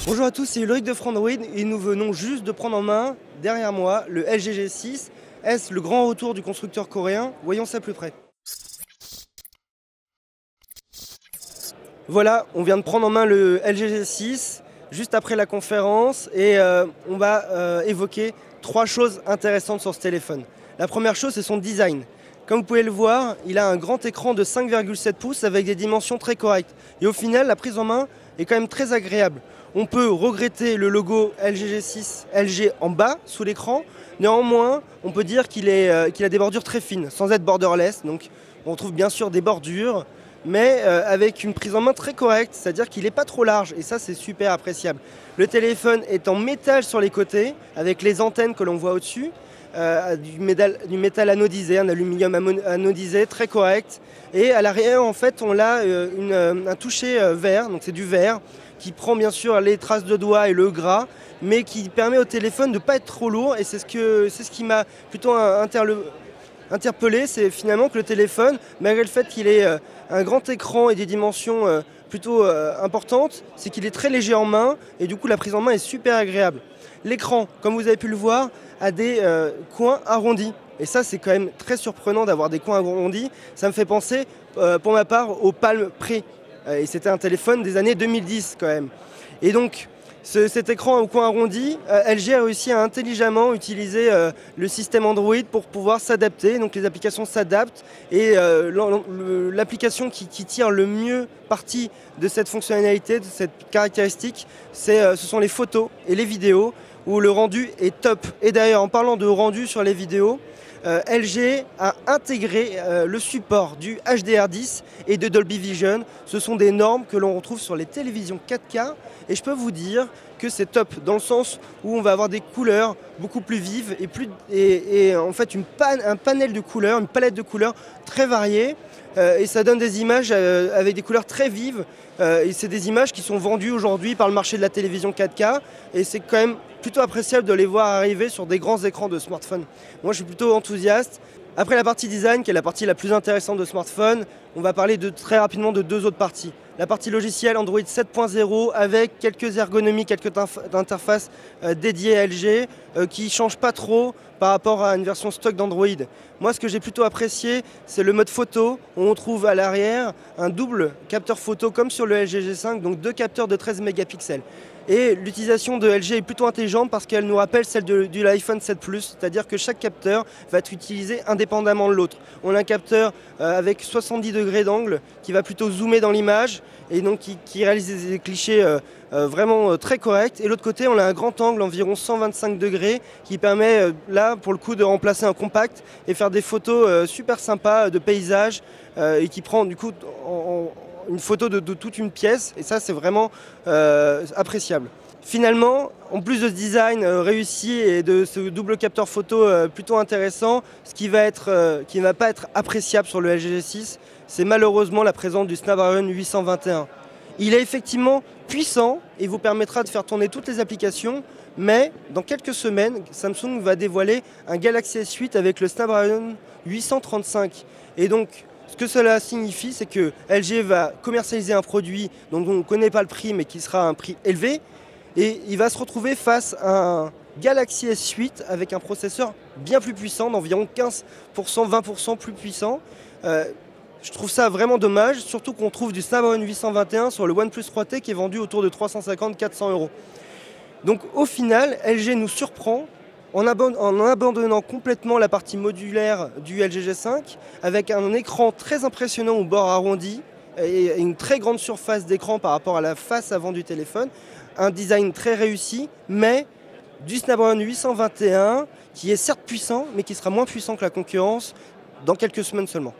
Bonjour à tous, c'est Ulrich de Frandroid et nous venons juste de prendre en main, derrière moi, le LG G6. Est-ce le grand retour du constructeur coréen? Voyons ça plus près. Voilà, on vient de prendre en main le LG G6 juste après la conférence et on va évoquer trois choses intéressantes sur ce téléphone. La première chose, c'est son design. Comme vous pouvez le voir, il a un grand écran de 5,7 pouces avec des dimensions très correctes. Et au final, la prise en main est quand même très agréable. On peut regretter le logo LG G6 LG en bas sous l'écran. Néanmoins, on peut dire qu'il a des bordures très fines, sans être borderless. Donc on trouve bien sûr des bordures, mais avec une prise en main très correcte, c'est-à-dire qu'il n'est pas trop large. Et ça, c'est super appréciable. Le téléphone est en métal sur les côtés, avec les antennes que l'on voit au-dessus. Du métal anodisé, un aluminium anodisé très correct. Et à l'arrière, en fait, on a un toucher vert, donc c'est du verre, qui prend bien sûr les traces de doigts et le gras, mais qui permet au téléphone de ne pas être trop lourd. Et c'est ce qui m'a plutôt interpellé, c'est finalement que le téléphone, malgré le fait qu'il ait un grand écran et des dimensions plutôt importantes, c'est qu'il est très léger en main et du coup la prise en main est super agréable. L'écran, comme vous avez pu le voir, a des coins arrondis. Et ça, c'est quand même très surprenant d'avoir des coins arrondis. Ça me fait penser, pour ma part, au Palm Pre. Et c'était un téléphone des années 2010 quand même. Et donc, cet écran au coin arrondi, LG a réussi à intelligemment utiliser le système Android pour pouvoir s'adapter. Donc les applications s'adaptent et l'application qui tire le mieux parti de cette fonctionnalité, de cette caractéristique, ce sont les photos et les vidéos où le rendu est top. Et d'ailleurs, en parlant de rendu sur les vidéos, LG a intégré le support du HDR10 et de Dolby Vision. Ce sont des normes que l'on retrouve sur les télévisions 4K et je peux vous dire que c'est top dans le sens où on va avoir des couleurs beaucoup plus vives et en fait un panel de couleurs, une palette de couleurs très variée et ça donne des images avec des couleurs très vives et c'est des images qui sont vendues aujourd'hui par le marché de la télévision 4K et c'est quand même plutôt appréciable de les voir arriver sur des grands écrans de smartphone. Moi, je suis plutôt enthousiaste. Après la partie design, qui est la partie la plus intéressante de smartphone, on va parler très rapidement de deux autres parties. La partie logicielle Android 7.0 avec quelques ergonomies, quelques interfaces dédiées à LG qui ne changent pas trop par rapport à une version stock d'Android. Moi, ce que j'ai plutôt apprécié, c'est le mode photo, où on trouve à l'arrière un double capteur photo comme sur le LG G5, donc deux capteurs de 13 mégapixels. Et l'utilisation de LG est plutôt intelligente parce qu'elle nous rappelle celle de l'iPhone 7 Plus, c'est-à-dire que chaque capteur va être utilisé indépendamment de l'autre. On a un capteur avec 70 degrés d'angle qui va plutôt zoomer dans l'image et donc qui réalise des clichés vraiment très corrects. Et l'autre côté, on a un grand angle, environ 125 degrés, qui permet là, pour le coup, de remplacer un compact et faire des photos super sympas de paysages et qui prend du coup une photo de toute une pièce et ça c'est vraiment appréciable. Finalement, en plus de ce design réussi et de ce double capteur photo plutôt intéressant, ce qui ne va pas être appréciable sur le LG G6, c'est malheureusement la présence du Snapdragon 821. Il est effectivement puissant et vous permettra de faire tourner toutes les applications, mais dans quelques semaines, Samsung va dévoiler un Galaxy S8 avec le Snapdragon 835. Et donc, ce que cela signifie, c'est que LG va commercialiser un produit dont on ne connaît pas le prix, mais qui sera à un prix élevé. Et il va se retrouver face à un Galaxy S8 avec un processeur bien plus puissant, d'environ 15%, 20% plus puissant. Je trouve ça vraiment dommage, surtout qu'on trouve du Snapdragon 821 sur le OnePlus 3T qui est vendu autour de 350-400 €. Donc au final, LG nous surprend en abandonnant complètement la partie modulaire du LG G5 avec un écran très impressionnant au bord arrondi et une très grande surface d'écran par rapport à la face avant du téléphone, un design très réussi, mais du Snapdragon 821 qui est certes puissant, mais qui sera moins puissant que la concurrence dans quelques semaines seulement.